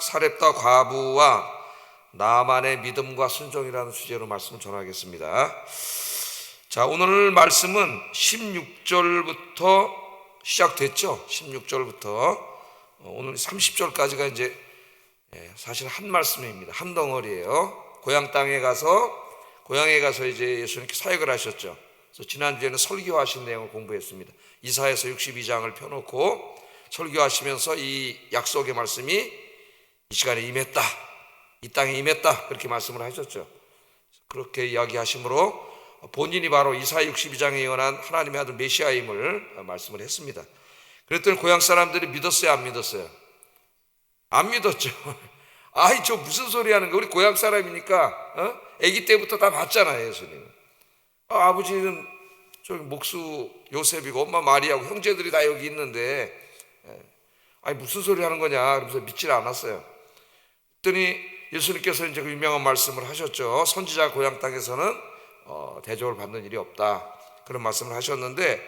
사렙다 과부와 나만의 믿음과 순종이라는 주제로 말씀을 전하겠습니다. 자, 오늘 말씀은 16절부터 시작됐죠. 16절부터 오늘 30절까지가 이제 사실 한 말씀입니다. 한 덩어리예요. 고향에 가서 이제 예수님께 사역을 하셨죠. 그래서 지난주에는 설교하신 내용을 공부했습니다. 이사야서 62장을 펴놓고 설교하시면서 이 약속의 말씀이 이 시간에 임했다, 이 땅에 임했다, 그렇게 말씀을 하셨죠. 그렇게 이야기하심으로 본인이 바로 이사야 62장에 예언한 하나님의 아들 메시아임을 말씀을 했습니다. 그랬더니 고향 사람들이 믿었어요, 안 믿었어요? 안 믿었죠. 아이, 저 무슨 소리 하는 거야? 우리 고향 사람이니까 아기 때부터 다 봤잖아요, 예수님. 아버지는 저기 목수 요셉이고 엄마 마리아고 형제들이 다 여기 있는데 아니 무슨 소리 하는 거냐 그러면서 믿질 않았어요. 그랬더니 예수님께서 이제 그 유명한 말씀을 하셨죠. 선지자 고향 땅에서는 대접을 받는 일이 없다, 그런 말씀을 하셨는데,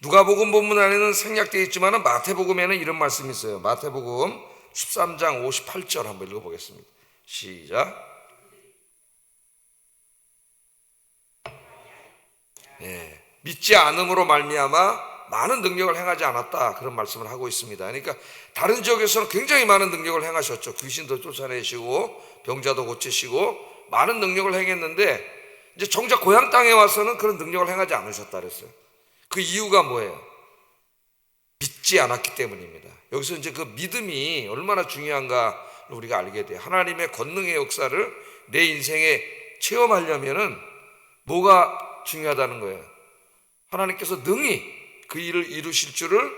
누가복음 본문 안에는 생략되어 있지만 마태복음에는 이런 말씀이 있어요. 마태복음 13장 58절 한번 읽어보겠습니다. 시작. 믿지 않음으로 말미암아 많은 능력을 행하지 않았다, 그런 말씀을 하고 있습니다. 그러니까 다른 지역에서는 굉장히 많은 능력을 행하셨죠. 귀신도 쫓아내시고 병자도 고치시고 많은 능력을 행했는데 이제 정작 고향 땅에 와서는 그런 능력을 행하지 않으셨다 그랬어요. 그 이유가 뭐예요? 믿지 않았기 때문입니다. 여기서 이제 그 믿음이 얼마나 중요한가 우리가 알게 돼요. 하나님의 권능의 역사를 내 인생에 체험하려면은 뭐가 중요하다는 거예요? 하나님께서 능히 그 일을 이루실 줄을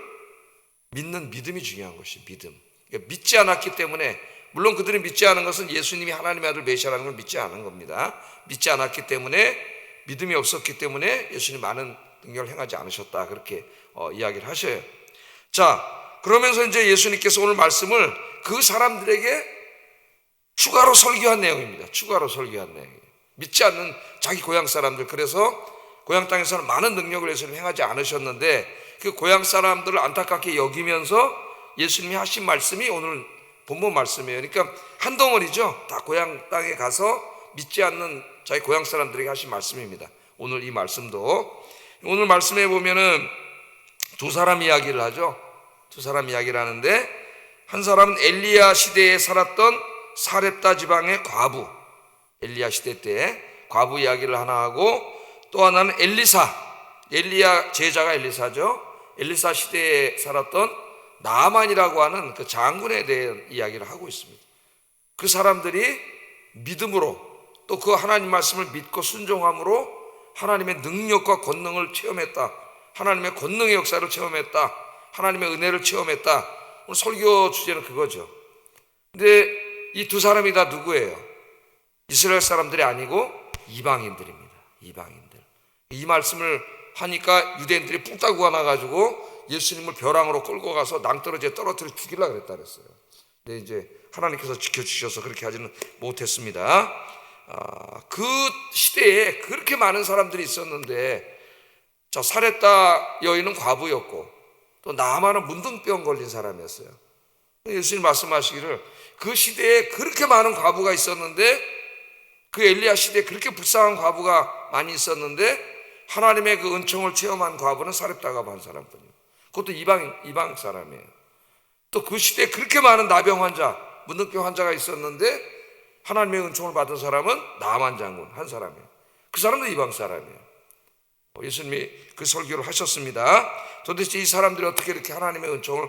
믿는 믿음이 중요한 것이 믿음. 그러니까 믿지 않았기 때문에, 물론 그들이 믿지 않은 것은 예수님이 하나님의 아들 메시아라는 걸 믿지 않은 겁니다. 믿지 않았기 때문에, 믿음이 없었기 때문에 예수님 많은 능력을 행하지 않으셨다, 그렇게 이야기를 하셔요. 자, 그러면서 이제 예수님께서 오늘 말씀을 그 사람들에게 추가로 설교한 내용입니다. 추가로 설교한 내용이에요. 믿지 않는 자기 고향 사람들. 그래서 고향 땅에서는 많은 능력을 예수님이 행하지 않으셨는데 그 고향 사람들을 안타깝게 여기면서 예수님이 하신 말씀이 오늘 본문 말씀이에요. 그러니까 한 덩어리죠. 다 고향 땅에 가서 믿지 않는 자기 고향 사람들에게 하신 말씀입니다. 오늘 이 말씀도, 오늘 말씀에 보면은 두 사람 이야기를 하죠. 두 사람 이야기를 하는데, 한 사람은 엘리야 시대에 살았던 사렙다 지방의 과부, 엘리야 시대 때 과부 이야기를 하나 하고, 또 하나는 엘리야 제자가 엘리사죠. 엘리사 시대에 살았던 나아만이라고 하는 그 장군에 대한 이야기를 하고 있습니다. 그 사람들이 믿음으로 또 그 하나님 말씀을 믿고 순종함으로 하나님의 능력과 권능을 체험했다, 하나님의 권능의 역사를 체험했다, 하나님의 은혜를 체험했다. 오늘 설교 주제는 그거죠. 근데 이 두 사람이 다 누구예요? 이스라엘 사람들이 아니고 이방인들입니다. 이방인들. 이 말씀을 하니까 유대인들이 뿡따구 하나 가지고 예수님을 벼랑으로 끌고 가서 낭떠러지에 떨어뜨려 죽이려고 그랬다 그랬어요. 근데 이제 하나님께서 지켜주셔서 그렇게 하지는 못했습니다. 그 시대에 그렇게 많은 사람들이 있었는데, 자, 사렙다 여인은 과부였고 또 나아만은 문둥병 걸린 사람이었어요. 예수님 말씀하시기를 그 시대에 그렇게 많은 과부가 있었는데, 그 엘리야 시대에 그렇게 불쌍한 과부가 많이 있었는데 하나님의 그 은총을 체험한 과부는 사렙다가 한 사람들이에요. 그것도 이방 사람이에요. 또 그 시대에 그렇게 많은 나병 환자, 문둥병 환자가 있었는데 하나님의 은총을 받은 사람은 나아만 장군 한 사람이에요. 그 사람도 이방 사람이에요. 예수님이 그 설교를 하셨습니다. 도대체 이 사람들이 어떻게 이렇게 하나님의 은총을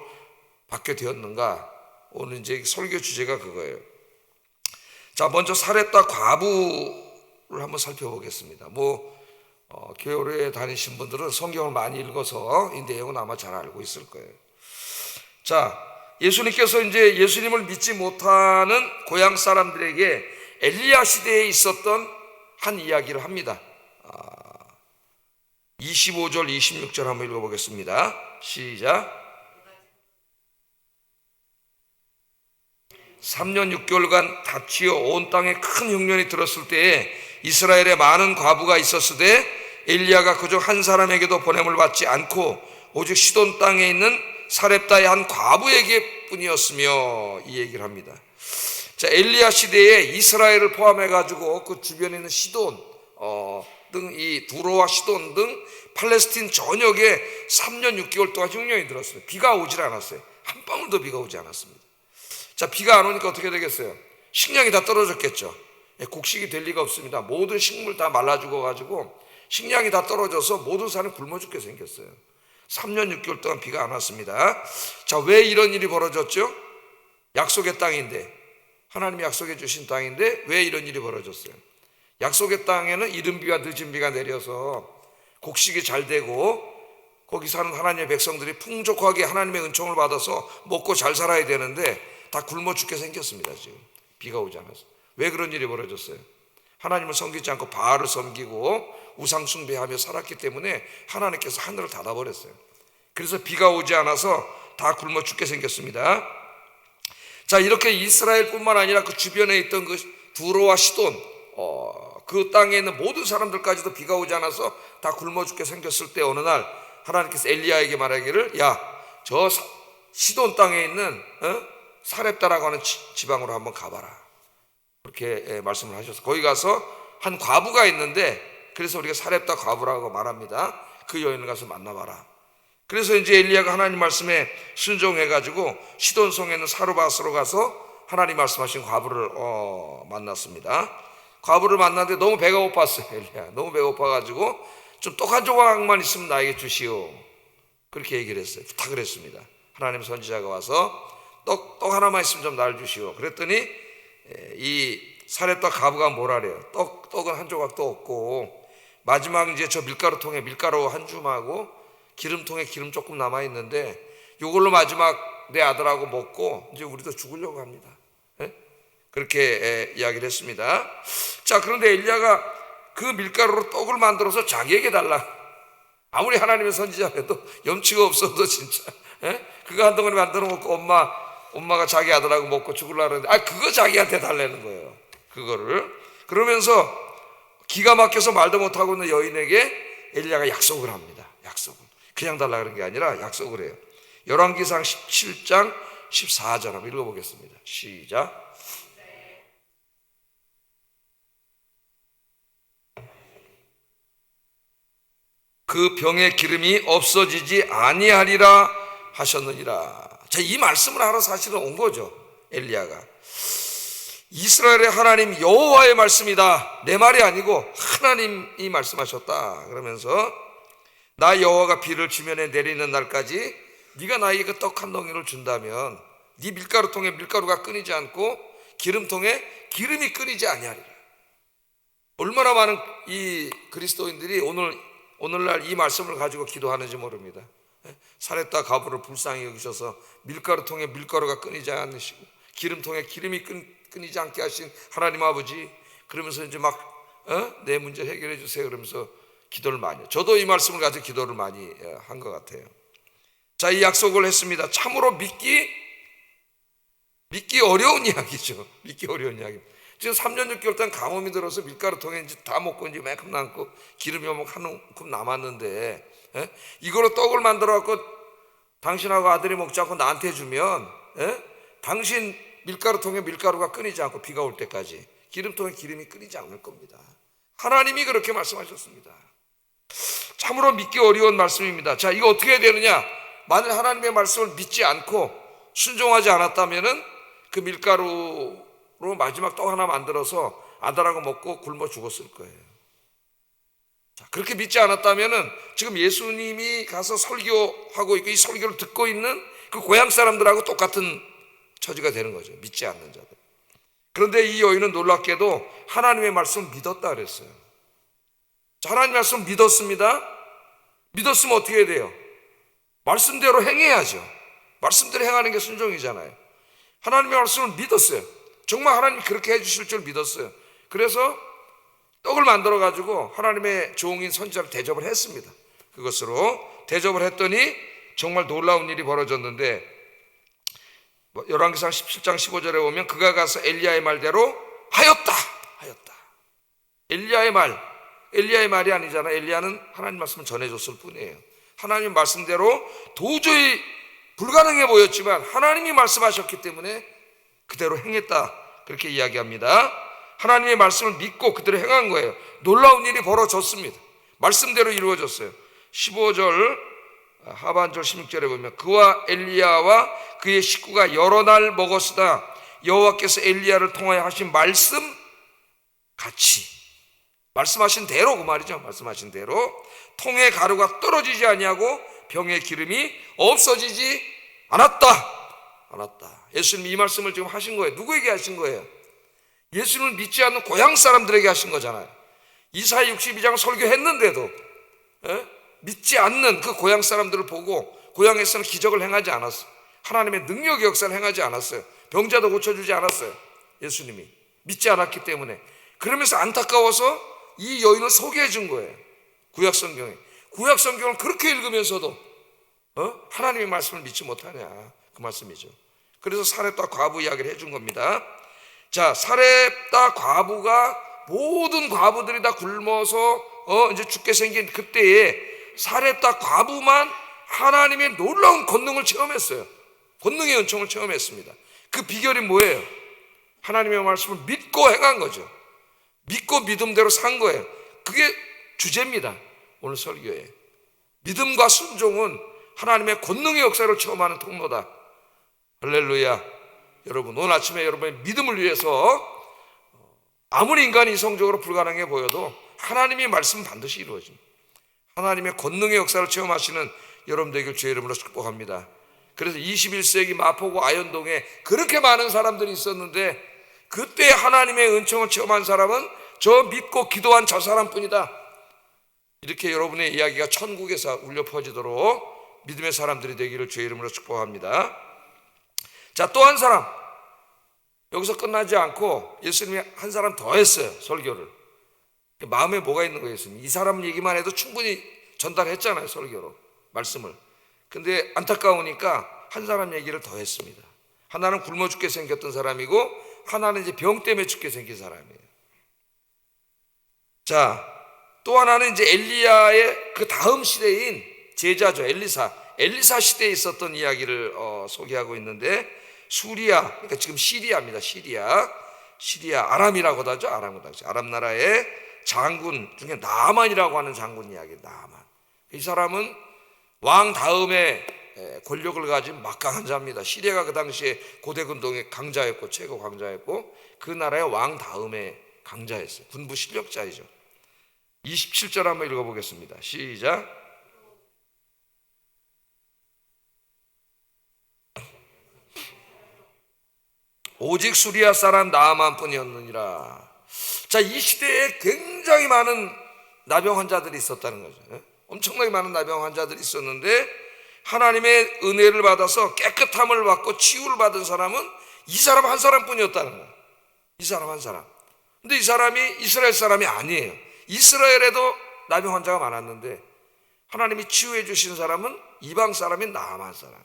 받게 되었는가? 오늘 이제 설교 주제가 그거예요. 자, 먼저 사렙다 과부를 한번 살펴보겠습니다. 교회에 다니신 분들은 성경을 많이 읽어서 이 내용은 아마 잘 알고 있을 거예요. 자, 예수님께서 이제 예수님을 믿지 못하는 고향 사람들에게 엘리야 시대에 있었던 한 이야기를 합니다. 25절 26절 한번 읽어보겠습니다. 시작. 3년 6개월간 다치어 온 땅에 큰 흉년이 들었을 때에 이스라엘에 많은 과부가 있었으되 엘리야가 그중 한 사람에게도 보냄을 받지 않고 오직 시돈 땅에 있는 사렙다의 한 과부에게 뿐이었으며 이 얘기를 합니다. 자, 엘리야 시대에 이스라엘을 포함해 가지고 그 주변에 있는 시돈 등 이 두로와 시돈 등 팔레스틴 전역에 3년 6개월 동안 흉년이 들었어요. 비가 오질 않았어요. 한 방울도 비가 오지 않았습니다. 자, 비가 안 오니까 어떻게 되겠어요? 식량이 다 떨어졌겠죠. 곡식이 될 리가 없습니다. 모든 식물 다 말라 죽어 가지고 식량이 다 떨어져서 모든 사람이 굶어 죽게 생겼어요. 3년 6개월 동안 비가 안 왔습니다. 자, 왜 이런 일이 벌어졌죠? 약속의 땅인데, 하나님이 약속해 주신 땅인데 왜 이런 일이 벌어졌어요? 약속의 땅에는 이른 비와 늦은 비가 내려서 곡식이 잘 되고 거기 사는 하나님의 백성들이 풍족하게 하나님의 은총을 받아서 먹고 잘 살아야 되는데 다 굶어 죽게 생겼습니다. 지금 비가 오지 않아서. 왜 그런 일이 벌어졌어요? 하나님을 섬기지 않고 바알을 섬기고 우상 숭배하며 살았기 때문에 하나님께서 하늘을 닫아버렸어요. 그래서 비가 오지 않아서 다 굶어 죽게 생겼습니다. 자, 이렇게 이스라엘뿐만 아니라 그 주변에 있던 그 두로와 시돈 그 땅에 있는 모든 사람들까지도 비가 오지 않아서 다 굶어 죽게 생겼을 때 어느 날 하나님께서 엘리야에게 말하기를, 야, 저 시돈 땅에 있는 사렙다라고 하는 지방으로 한번 가봐라. 그렇게 말씀을 하셔서 거기 가서 한 과부가 있는데, 그래서 우리가 사렙다 과부라고 말합니다. 그 여인을 가서 만나봐라. 그래서 이제 엘리야가 하나님 말씀에 순종해가지고 시돈성에 있는 사르밧으로 가서 하나님 말씀하신 과부를 만났습니다. 과부를 만났는데 너무 배가 고팠어요. 엘리야 너무 배고파가지고 좀 떡 한 조각만 있으면 나에게 주시오. 그렇게 얘기를 했어요. 부탁을 했습니다. 하나님 선지자가 와서 떡 하나만 있으면 좀 날 주시오. 그랬더니 이 사렙다 과부가 뭐라래요? 떡은 한 조각도 없고 마지막 이제 저 밀가루통에 밀가루 한 줌하고 기름통에 기름 조금 남아 있는데 이걸로 마지막 내 아들하고 먹고 이제 우리도 죽으려고 합니다. 그렇게 이야기를 했습니다. 자, 그런데 엘리야가 그 밀가루로 떡을 만들어서 자기에게 달라. 아무리 하나님의 선지자라도 염치가 없어도 진짜 그거 한 덩어리 만들어 먹고 엄마가 자기 아들하고 먹고 죽으려고 하는데 그거 자기한테 달라는 거예요. 그거를. 그러면서 기가 막혀서 말도 못하고 있는 여인에게 엘리야가 약속을 합니다. 약속을. 그냥 달라 그런 게 아니라 약속을 해요. 열왕기상 17장 14절 한번 읽어보겠습니다. 시작. 그 병의 기름이 없어지지 아니하리라 하셨느니라. 자, 이 말씀을 하러 사실은 온 거죠. 엘리야가. 이스라엘의 하나님 여호와의 말씀이다. 내 말이 아니고 하나님이 말씀하셨다. 그러면서 나 여호와가 비를 주면에 내리는 날까지 네가 나에게 그 떡 한 덩이를 준다면 네 밀가루통에 밀가루가 끊이지 않고 기름통에 기름이 끊이지 아니하리라. 얼마나 많은 이 그리스도인들이 오늘날 이 말씀을 가지고 기도하는지 모릅니다. 사렙다 과부를 불쌍히 여기셔서 밀가루통에 밀가루가 끊이지 않으시고 기름통에 기름이 끊이지 않게 하신 하나님 아버지, 그러면서 이제 막 내 문제 해결해 주세요 그러면서 기도를 많이 해요. 저도 이 말씀을 가지고 기도를 많이 한 것 같아요. 자, 이 약속을 했습니다. 참으로 믿기 어려운 이야기죠. 믿기 어려운 이야기. 지금 3년 6개월 동안 가뭄이 들어서 밀가루통에 이제 다 먹고 이제 만큼 남고 기름이 한 움큼 남았는데 이걸로 떡을 만들어 갖고 당신하고 아들이 먹지 않고 나한테 주면 당신 밀가루통에 밀가루가 끊이지 않고 비가 올 때까지 기름통에 기름이 끊이지 않을 겁니다. 하나님이 그렇게 말씀하셨습니다. 참으로 믿기 어려운 말씀입니다. 자, 이거 어떻게 해야 되느냐? 만일 하나님의 말씀을 믿지 않고 순종하지 않았다면은 그 밀가루로 마지막 떡 하나 만들어서 아들하고 먹고 굶어 죽었을 거예요. 자, 그렇게 믿지 않았다면은 지금 예수님이 가서 설교하고 있고 이 설교를 듣고 있는 그 고향 사람들하고 똑같은 처지가 되는 거죠. 믿지 않는 자들. 그런데 이 여인은 놀랍게도 하나님의 말씀을 믿었다 그랬어요. 자, 하나님 말씀 믿었습니다. 믿었으면 어떻게 해야 돼요? 말씀대로 행해야죠. 말씀대로 행하는 게 순종이잖아요. 하나님의 말씀을 믿었어요. 정말 하나님이 그렇게 해주실 줄 믿었어요. 그래서 떡을 만들어 가지고 하나님의 종인 선지자를 대접을 했습니다. 그것으로 대접을 했더니 정말 놀라운 일이 벌어졌는데 열왕기상 17장 15절에 보면 그가 가서 엘리야의 말대로 하였다. 엘리야의 말이 아니잖아요. 엘리야는 하나님 말씀을 전해줬을 뿐이에요. 하나님 말씀대로 도저히 불가능해 보였지만 하나님이 말씀하셨기 때문에 그대로 행했다, 그렇게 이야기합니다. 하나님의 말씀을 믿고 그대로 행한 거예요. 놀라운 일이 벌어졌습니다. 말씀대로 이루어졌어요. 15절 하반절 16절에 보면 그와 엘리야와 그의 식구가 여러 날 먹었으나 여호와께서 엘리야를 통하여 하신 말씀 같이, 말씀하신 대로, 그 말이죠. 말씀하신 대로 통의 가루가 떨어지지 아니하고 병의 기름이 없어지지 않았다. 예수님이 이 말씀을 지금 하신 거예요. 누구에게 하신 거예요? 예수님을 믿지 않는 고향 사람들에게 하신 거잖아요. 이사야 62장 설교했는데도 믿지 않는 그 고향 사람들을 보고 고향에서는 기적을 행하지 않았어요. 하나님의 능력의 역사를 행하지 않았어요. 병자도 고쳐주지 않았어요. 예수님이 믿지 않았기 때문에. 그러면서 안타까워서 이 여인을 소개해 준 거예요. 구약 성경을 그렇게 읽으면서도 하나님의 말씀을 믿지 못하냐, 그 말씀이죠. 그래서 사렙다 과부 이야기를 해준 겁니다. 자, 사렙다 과부가 모든 과부들이 다 굶어서 이제 죽게 생긴 그때에 사렙다 과부만 하나님의 놀라운 권능을 체험했어요. 권능의 은총을 체험했습니다. 그 비결이 뭐예요? 하나님의 말씀을 믿고 행한 거죠. 믿고 믿음대로 산 거예요. 그게 주제입니다, 오늘 설교에. 믿음과 순종은 하나님의 권능의 역사를 체험하는 통로다. 할렐루야. 여러분, 오늘 아침에 여러분의 믿음을 위해서 아무리 인간이 이성적으로 불가능해 보여도 하나님의 말씀은 반드시 이루어집니다. 하나님의 권능의 역사를 체험하시는 여러분들에게 주의 이름으로 축복합니다. 그래서 21세기 마포구 아현동에 그렇게 많은 사람들이 있었는데 그때 하나님의 은총을 체험한 사람은 저 믿고 기도한 저 사람뿐이다. 이렇게 여러분의 이야기가 천국에서 울려 퍼지도록 믿음의 사람들이 되기를 주의 이름으로 축복합니다. 자, 또 한 사람, 여기서 끝나지 않고 예수님이 한 사람 더 했어요, 설교를. 마음에 뭐가 있는 거예요, 예수님? 이 사람 얘기만 해도 충분히 전달했잖아요, 설교로 말씀을. 근데 안타까우니까 한 사람 얘기를 더 했습니다. 하나는 굶어 죽게 생겼던 사람이고 하나는 이제 병 때문에 죽게 생긴 사람이에요. 자, 또 하나는 이제 엘리야의 그 다음 시대인 제자죠, 엘리사 시대에 있었던 이야기를 소개하고 있는데, 수리아, 그러니까 지금 시리아입니다. 시리아 아람이라고도 하죠. 아람 나라의 장군 중에 나만이라고 하는 장군 이야기. 나만. 이 사람은 왕 다음에 권력을 가진 막강한 자입니다. 시리아가 그 당시에 고대 군동의 강자였고 최고 강자였고 그 나라의 왕 다음에 강자였어요. 군부 실력자이죠. 27절 한번 읽어보겠습니다. 시작. 오직 수리아 사람 나아만뿐이었느니라. 자, 이 시대에 굉장히 많은 나병 환자들이 있었다는 거죠. 엄청나게 많은 나병 환자들이 있었는데 하나님의 은혜를 받아서 깨끗함을 받고 치유를 받은 사람은 이 사람 한 사람뿐이었다는 거예요. 이 사람 한 사람. 근데 이 사람이 이스라엘 사람이 아니에요. 이스라엘에도 나병 환자가 많았는데 하나님이 치유해 주신 사람은 이방 사람인 나아만 사람.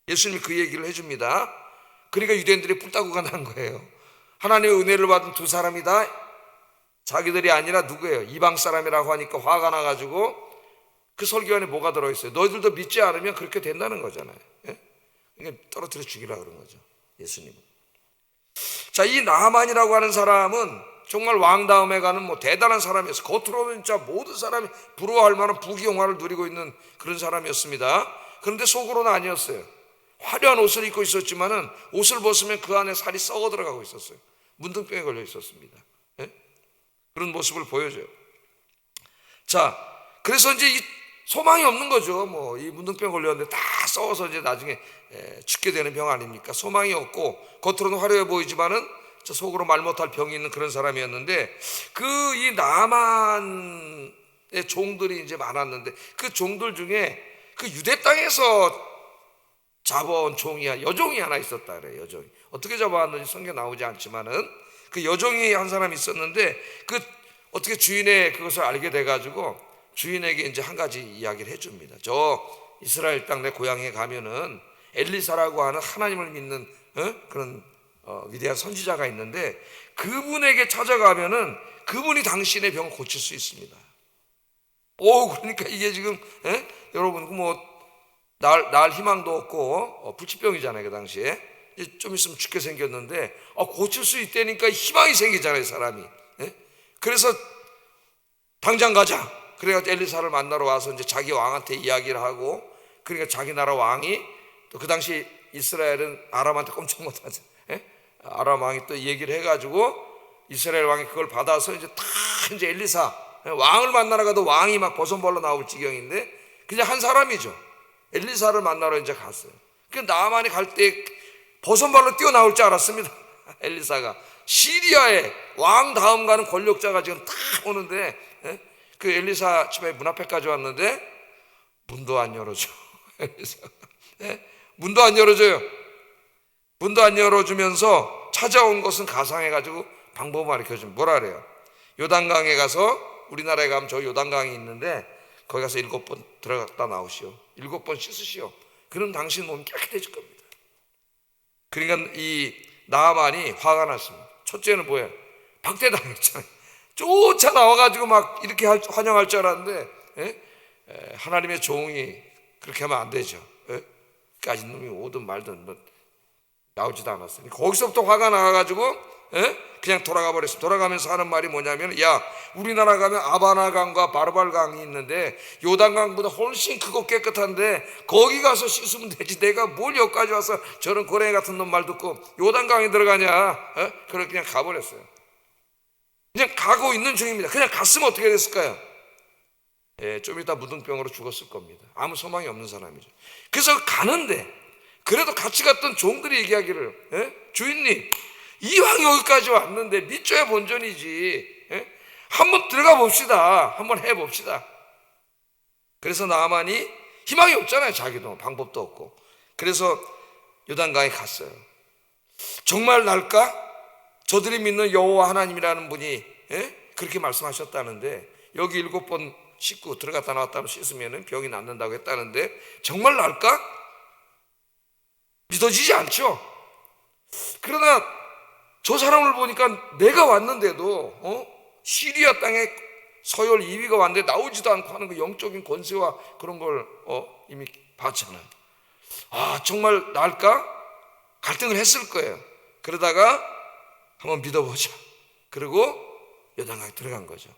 예수님이 그 얘기를 해줍니다. 그러니까 유대인들이 뿔따구가 난 거예요. 하나님의 은혜를 받은 두 사람이다, 자기들이 아니라 누구예요? 이방 사람이라고 하니까 화가 나가지고 그 설교 안에 뭐가 들어있어요? 너희들도 믿지 않으면 그렇게 된다는 거잖아요. 그러니까 떨어뜨려 죽이라 그런 거죠, 예수님은. 자, 이 나아만이라고 하는 사람은 정말 왕 다음에 가는 뭐 대단한 사람이었어요. 겉으로는 진짜 모든 사람이 부러워할 만한 부귀영화를 누리고 있는 그런 사람이었습니다. 그런데 속으로는 아니었어요. 화려한 옷을 입고 있었지만은 옷을 벗으면 그 안에 살이 썩어 들어가고 있었어요. 문둥병에 걸려 있었습니다. 그런 모습을 보여줘요. 자, 그래서 이제 이 소망이 없는 거죠. 뭐 이 문둥병 걸렸는데 다 썩어서 이제 나중에 죽게 되는 병 아닙니까? 소망이 없고 겉으로는 화려해 보이지만은 저 속으로 말 못할 병이 있는 그런 사람이었는데 그 이 나만의 종들이 이제 많았는데 그 종들 중에 그 유대 땅에서 잡아온 여종이 하나 있었다 그래요. 여종이 어떻게 잡아왔는지 성경 나오지 않지만은 그 여종이 한 사람이 있었는데 그 어떻게 주인의 그것을 알게 돼가지고 주인에게 이제 한 가지 이야기를 해줍니다. 저 이스라엘 땅 내 고향에 가면은 엘리사라고 하는 하나님을 믿는 그런 위대한 선지자가 있는데 그분에게 찾아가면은 그분이 당신의 병을 고칠 수 있습니다. 그러니까 이게 지금 여러분 뭐 날 희망도 없고 불치병이잖아요 그 당시에. 이제 좀 있으면 죽게 생겼는데 고칠 수 있다니까 희망이 생기잖아요 사람이. 예? 그래서 당장 가자. 그래가지고 엘리사를 만나러 와서 이제 자기 왕한테 이야기를 하고, 그러니까 자기 나라 왕이 또 그 당시 이스라엘은 아람한테 꼼짝 못하죠. 예? 아람 왕이 또 얘기를 해가지고 이스라엘 왕이 그걸 받아서 이제 다 이제 엘리사 왕을 만나러 가도 왕이 막 버선발로 나올 지경인데 그냥 한 사람이죠. 엘리사를 만나러 이제 갔어요. 그 나만이 갈 때 버선발로 뛰어나올 줄 알았습니다. 엘리사가 시리아의 왕 다음 가는 권력자가 지금 다 오는데, 예? 그 엘리사 집에 문 앞에까지 왔는데 문도 안 열어줘. 엘리사가. 예? 문도 안 열어줘요. 문도 안 열어주면서 찾아온 것은 가상해가지고 방법을 가르쳐주면 뭐라 그래요? 요단강에 가서, 우리나라에 가면 저 요단강이 있는데 거기 가서 7번 들어갔다 나오시오. 7번 씻으시오. 그럼 당신 몸이 깨끗해질 겁니다. 그러니까 이 나아만이 화가 났습니다. 첫째는 뭐예요? 박대당했잖아요. 쫓아 나와가지고 막 이렇게 환영할 줄 알았는데, 예? 하나님의 종이 그렇게 하면 안 되죠. 예? 까진 놈이 오든 말든 뭐 나오지도 않았어요. 거기서부터 화가 나가지고, 예? 그냥 돌아가 버렸어요. 돌아가면서 하는 말이 뭐냐면, 야, 우리나라 가면 아바나강과 바르발강이 있는데 요단강보다 훨씬 크고 깨끗한데 거기 가서 씻으면 되지. 내가 뭘 여기까지 와서 저런 고랭이 같은 놈 말 듣고 요단강에 들어가냐? 예? 그래 그냥 가버렸어요. 그냥 가고 있는 중입니다. 그냥 갔으면 어떻게 됐을까요? 예, 좀 이따 무등병으로 죽었을 겁니다. 아무 소망이 없는 사람이죠. 그래서 가는데 그래도 같이 갔던 종들이 얘기하기를, 예? 주인님, 이왕 여기까지 왔는데 믿져야 본전이지, 예? 한번 들어가 봅시다. 한번 해봅시다. 그래서 나아만이 희망이 없잖아요. 자기도 방법도 없고. 그래서 요단강에 갔어요. 정말 날까? 저들이 믿는 여호와 하나님이라는 분이, 예? 그렇게 말씀하셨다는데, 여기 7번 씻고 들어갔다 나왔다 씻으면 병이 낫는다고 했다는데 정말 날까? 믿어지지 않죠. 그러나 저 사람을 보니까 내가 왔는데도 시리아 땅에 서열 2위가 왔는데 나오지도 않고 하는 그 영적인 권세와 그런 걸 이미 봤잖아요. 정말 날까? 갈등을 했을 거예요. 그러다가 한번 믿어보자. 그리고 요단강에 들어간 거죠.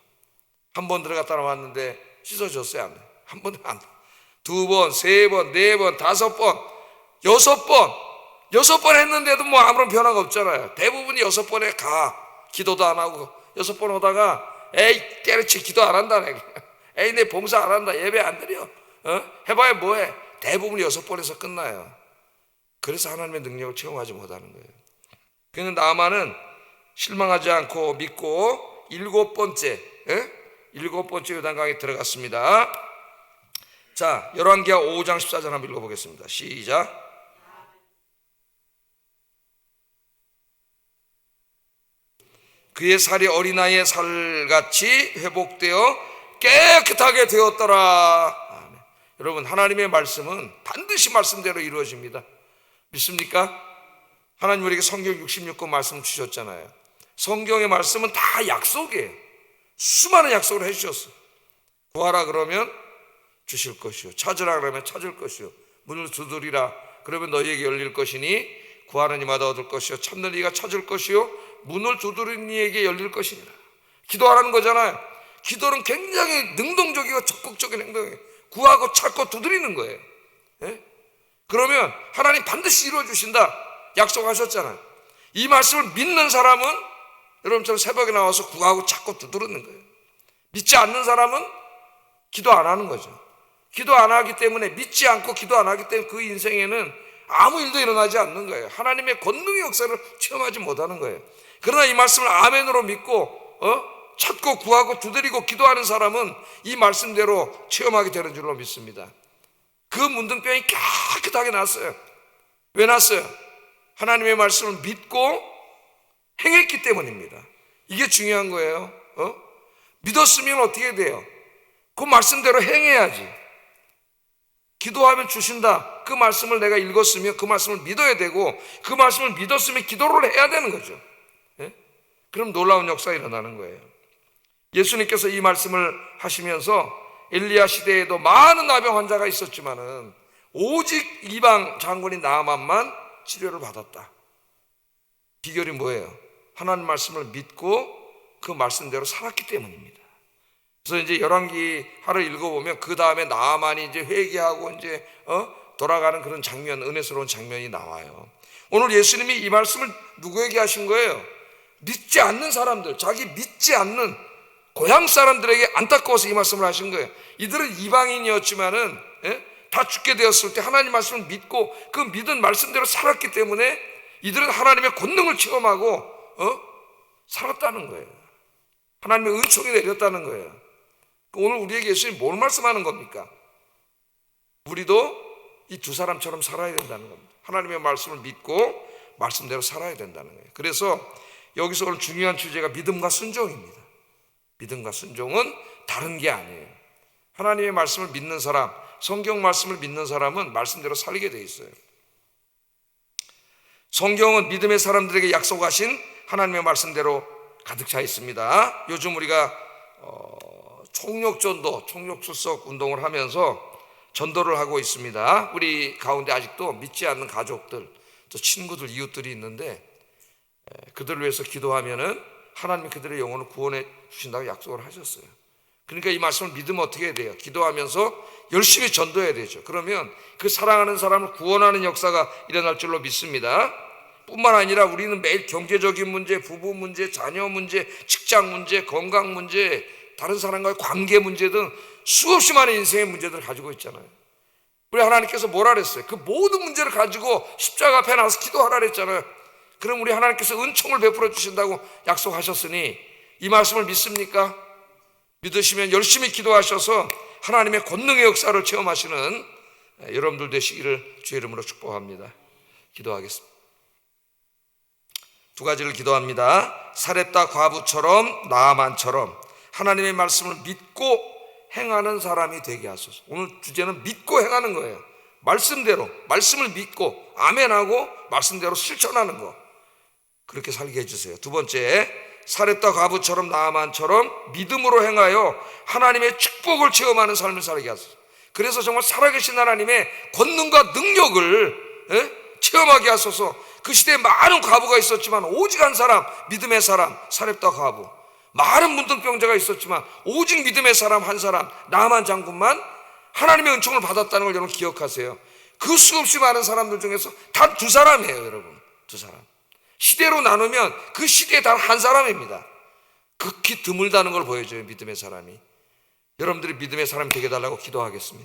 한 번 들어갔다 나왔는데 씻어줬어요? 안 돼요? 한 번도 안 돼요. 2번, 3번, 4번, 5번, 6번. 6번 했는데도 뭐 아무런 변화가 없잖아요. 대부분이 6번에 가. 기도도 안 하고 6번 오다가 에이 때려치 기도 안 한다. 에이 내 봉사 안 한다. 예배 안 드려. 해봐야 뭐해. 대부분이 6번에서 끝나요. 그래서 하나님의 능력을 체험하지 못하는 거예요. 그는 나아만은 실망하지 않고 믿고 7번째, 예? 7번째 요단강에 들어갔습니다. 자, 열왕기하 5장 14절 한번 읽어보겠습니다. 시작. 그의 살이 어린아이의 살같이 회복되어 깨끗하게 되었더라. 아멘. 여러분, 하나님의 말씀은 반드시 말씀대로 이루어집니다. 믿습니까? 하나님 우리에게 성경 66권 말씀 주셨잖아요. 성경의 말씀은 다 약속이에요. 수많은 약속을 해주셨어. 구하라 그러면 주실 것이요, 찾으라 그러면 찾을 것이요, 문을 두드리라 그러면 너희에게 열릴 것이니 구하는 이마다 얻을 것이요, 찾는 이가 찾을 것이요, 문을 두드리는 이에게 열릴 것이니라. 기도하라는 거잖아요. 기도는 굉장히 능동적이고 적극적인 행동이에요. 구하고 찾고 두드리는 거예요. 예? 그러면 하나님 반드시 이루어 주신다 약속하셨잖아요. 이 말씀을 믿는 사람은 여러분처럼 새벽에 나와서 구하고 찾고 두드리는 거예요. 믿지 않는 사람은 기도 안 하는 거죠. 기도 안 하기 때문에, 믿지 않고 기도 안 하기 때문에 그 인생에는 아무 일도 일어나지 않는 거예요. 하나님의 권능의 역사를 체험하지 못하는 거예요. 그러나 이 말씀을 아멘으로 믿고 찾고 구하고 두드리고 기도하는 사람은 이 말씀대로 체험하게 되는 줄로 믿습니다. 그 문둥병이 깨끗하게 났어요. 왜 났어요? 하나님의 말씀을 믿고 행했기 때문입니다. 이게 중요한 거예요. 믿었으면 어떻게 돼요? 그 말씀대로 행해야지. 기도하면 주신다. 그 말씀을 내가 읽었으면 그 말씀을 믿어야 되고, 그 말씀을 믿었으면 기도를 해야 되는 거죠. 예? 그럼 놀라운 역사가 일어나는 거예요. 예수님께서 이 말씀을 하시면서 엘리야 시대에도 많은 나병 환자가 있었지만은 오직 이방 장군인 나아만만 치료를 받았다. 비결이 뭐예요? 하나님 말씀을 믿고 그 말씀대로 살았기 때문입니다. 그래서 이제 열왕기하를 읽어보면 그 다음에 나아만이 이제 회개하고 이제 돌아가는 그런 장면, 은혜스러운 장면이 나와요. 오늘 예수님이 이 말씀을 누구에게 하신 거예요? 믿지 않는 사람들, 자기 믿지 않는 고향 사람들에게 안타까워서 이 말씀을 하신 거예요. 이들은 이방인이었지만은 다 죽게 되었을 때 하나님 말씀을 믿고 그 믿은 말씀대로 살았기 때문에 이들은 하나님의 권능을 체험하고 살았다는 거예요. 하나님의 은총이 내렸다는 거예요. 오늘 우리에게 예수님이 뭘 말씀하는 겁니까? 우리도 이 두 사람처럼 살아야 된다는 겁니다. 하나님의 말씀을 믿고 말씀대로 살아야 된다는 거예요. 그래서 여기서 오늘 중요한 주제가 믿음과 순종입니다. 믿음과 순종은 다른 게 아니에요. 하나님의 말씀을 믿는 사람, 성경 말씀을 믿는 사람은 말씀대로 살게 돼 있어요. 성경은 믿음의 사람들에게 약속하신 하나님의 말씀대로 가득 차 있습니다. 요즘 우리가 총력전도, 총력출석 운동을 하면서 전도를 하고 있습니다. 우리 가운데 아직도 믿지 않는 가족들, 또 친구들, 이웃들이 있는데 그들을 위해서 기도하면은 하나님이 그들의 영혼을 구원해 주신다고 약속을 하셨어요. 그러니까 이 말씀을 믿으면 어떻게 해야 돼요? 기도하면서 열심히 전도해야 되죠. 그러면 그 사랑하는 사람을 구원하는 역사가 일어날 줄로 믿습니다. 뿐만 아니라 우리는 매일 경제적인 문제, 부부 문제, 자녀 문제, 직장 문제, 건강 문제, 다른 사람과의 관계 문제 등 수없이 많은 인생의 문제들을 가지고 있잖아요. 우리 하나님께서 뭐라 그랬어요? 그 모든 문제를 가지고 십자가 앞에 나와서 기도하라 그랬잖아요. 그럼 우리 하나님께서 은총을 베풀어 주신다고 약속하셨으니 이 말씀을 믿습니까? 믿으시면 열심히 기도하셔서 하나님의 권능의 역사를 체험하시는 여러분들 되시기를 주의 이름으로 축복합니다. 기도하겠습니다. 두 가지를 기도합니다. 사렙다 과부처럼 나아만처럼 하나님의 말씀을 믿고 행하는 사람이 되게 하소서. 오늘 주제는 믿고 행하는 거예요. 말씀대로, 말씀을 믿고 아멘하고 말씀대로 실천하는 거, 그렇게 살게 해주세요. 두 번째, 사렙다 과부처럼 나아만처럼 믿음으로 행하여 하나님의 축복을 체험하는 삶을 살게 하소서. 그래서 정말 살아계신 하나님의 권능과 능력을 체험하게 하소서. 그 시대에 많은 과부가 있었지만 오직 한 사람, 믿음의 사람, 사렙다 과부. 많은 문둥병자가 있었지만 오직 믿음의 사람 한 사람, 나아만 장군만 하나님의 은총을 받았다는 걸 여러분 기억하세요. 그 수없이 많은 사람들 중에서 단 두 사람이에요, 여러분. 두 사람. 시대로 나누면 그 시대에 단 한 사람입니다. 극히 드물다는 걸 보여줘요, 믿음의 사람이. 여러분들이 믿음의 사람이 되게 해달라고 기도하겠습니다.